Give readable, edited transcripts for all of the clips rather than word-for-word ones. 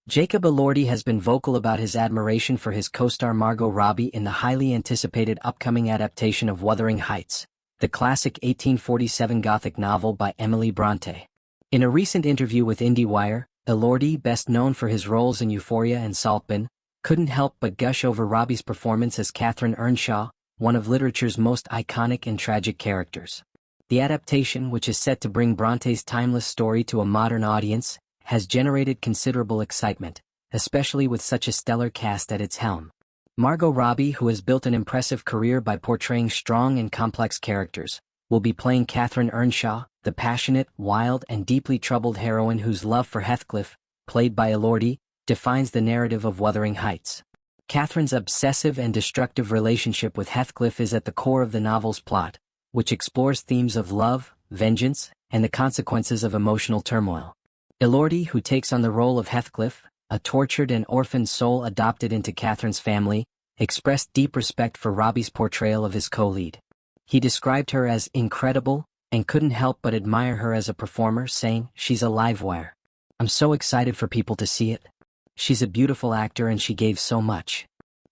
Jacob Elordi has been vocal about his admiration for his co-star Margot Robbie in the highly anticipated upcoming adaptation of Wuthering Heights, the classic 1847 Gothic novel by Emily Brontë. In a recent interview with IndieWire, Elordi, best known for his roles in Euphoria and Saltburn, couldn't help but gush over Robbie's performance as Catherine Earnshaw, one of literature's most iconic and tragic characters. The adaptation, which is set to bring Bronte's timeless story to a modern audience, has generated considerable excitement, especially with such a stellar cast at its helm. Margot Robbie, who has built an impressive career by portraying strong and complex characters, will be playing Catherine Earnshaw, the passionate, wild, and deeply troubled heroine whose love for Heathcliff, played by Elordi, defines the narrative of Wuthering Heights. Catherine's obsessive and destructive relationship with Heathcliff is at the core of the novel's plot, which explores themes of love, vengeance, and the consequences of emotional turmoil. Elordi, who takes on the role of Heathcliff, a tortured and orphaned soul adopted into Catherine's family, expressed deep respect for Robbie's portrayal of his co-lead. He described her as incredible, and couldn't help but admire her as a performer, saying, "She's a live wire. I'm so excited for people to see it. She's a beautiful actor and she gave so much."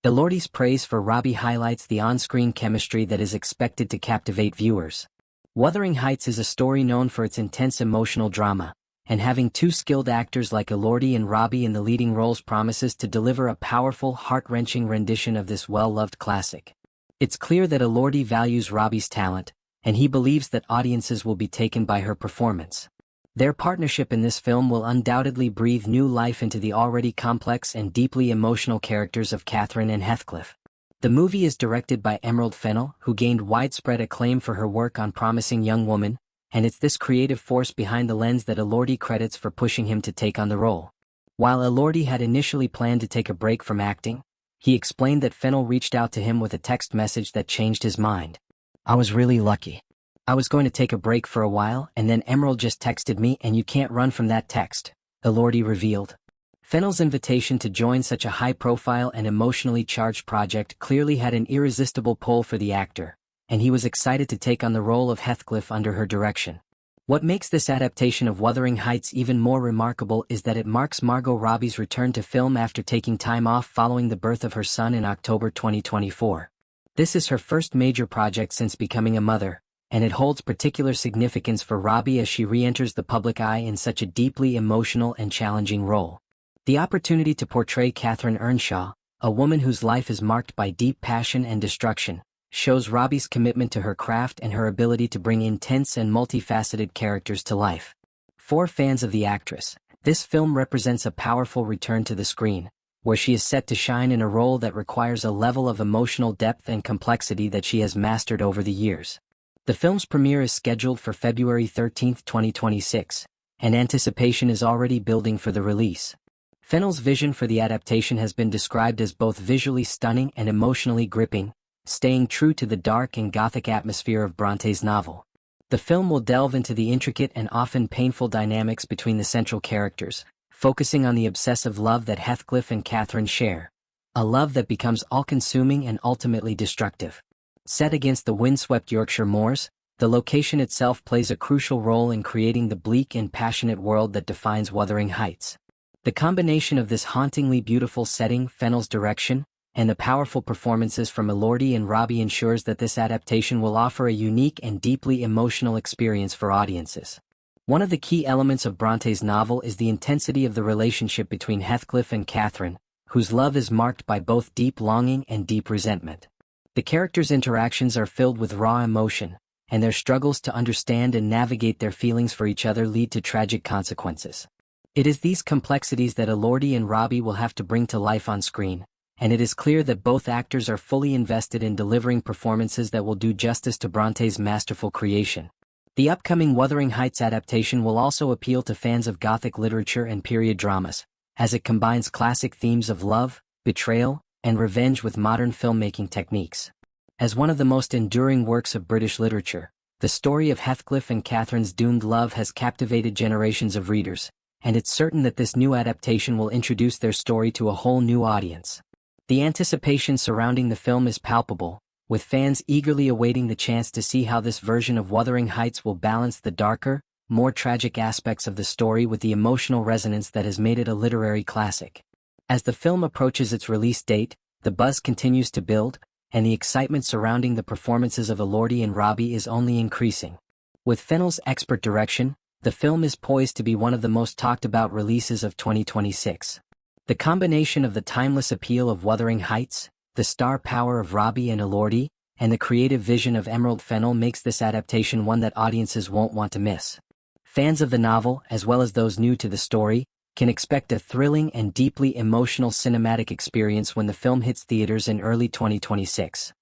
Elordi's praise for Robbie highlights the on-screen chemistry that is expected to captivate viewers. Wuthering Heights is a story known for its intense emotional drama, and having two skilled actors like Elordi and Robbie in the leading roles promises to deliver a powerful, heart-wrenching rendition of this well-loved classic. It's clear that Elordi values Robbie's talent, and he believes that audiences will be taken by her performance. Their partnership in this film will undoubtedly breathe new life into the already complex and deeply emotional characters of Catherine and Heathcliff. The movie is directed by Emerald Fennell, who gained widespread acclaim for her work on Promising Young Woman, and it's this creative force behind the lens that Elordi credits for pushing him to take on the role. While Elordi had initially planned to take a break from acting, he explained that Fennell reached out to him with a text message that changed his mind. "I was really lucky. I was going to take a break for a while and then Emerald just texted me and you can't run from that text," Elordi revealed. Fennell's invitation to join such a high-profile and emotionally charged project clearly had an irresistible pull for the actor, and he was excited to take on the role of Heathcliff under her direction. What makes this adaptation of Wuthering Heights even more remarkable is that it marks Margot Robbie's return to film after taking time off following the birth of her son in October 2024. This is her first major project since becoming a mother, and it holds particular significance for Robbie as she re-enters the public eye in such a deeply emotional and challenging role. The opportunity to portray Catherine Earnshaw, a woman whose life is marked by deep passion and destruction, shows Robbie's commitment to her craft and her ability to bring intense and multifaceted characters to life. For fans of the actress, this film represents a powerful return to the screen, where she is set to shine in a role that requires a level of emotional depth and complexity that she has mastered over the years. The film's premiere is scheduled for February 13, 2026, and anticipation is already building for the release. Fennell's vision for the adaptation has been described as both visually stunning and emotionally gripping, staying true to the dark and gothic atmosphere of Bronte's novel. The film will delve into the intricate and often painful dynamics between the central characters, focusing on the obsessive love that Heathcliff and Catherine share, a love that becomes all-consuming and ultimately destructive. Set against the windswept Yorkshire moors, the location itself plays a crucial role in creating the bleak and passionate world that defines Wuthering Heights. The combination of this hauntingly beautiful setting, Fennell's direction, and the powerful performances from Elordi and Robbie ensures that this adaptation will offer a unique and deeply emotional experience for audiences. One of the key elements of Bronte's novel is the intensity of the relationship between Heathcliff and Catherine, whose love is marked by both deep longing and deep resentment. The characters' interactions are filled with raw emotion, and their struggles to understand and navigate their feelings for each other lead to tragic consequences. It is these complexities that Elordi and Robbie will have to bring to life on screen, and it is clear that both actors are fully invested in delivering performances that will do justice to Bronte's masterful creation. The upcoming Wuthering Heights adaptation will also appeal to fans of Gothic literature and period dramas, as it combines classic themes of love, betrayal, and revenge with modern filmmaking techniques. As one of the most enduring works of British literature, the story of Heathcliff and Catherine's doomed love has captivated generations of readers, and it's certain that this new adaptation will introduce their story to a whole new audience. The anticipation surrounding the film is palpable, with fans eagerly awaiting the chance to see how this version of Wuthering Heights will balance the darker, more tragic aspects of the story with the emotional resonance that has made it a literary classic. As the film approaches its release date, the buzz continues to build, and the excitement surrounding the performances of Elordi and Robbie is only increasing. With Fennell's expert direction, the film is poised to be one of the most talked about releases of 2026. The combination of the timeless appeal of Wuthering Heights, the star power of Robbie and Elordi, and the creative vision of Emerald Fennell makes this adaptation one that audiences won't want to miss. Fans of the novel, as well as those new to the story, can expect a thrilling and deeply emotional cinematic experience when the film hits theaters in early 2026.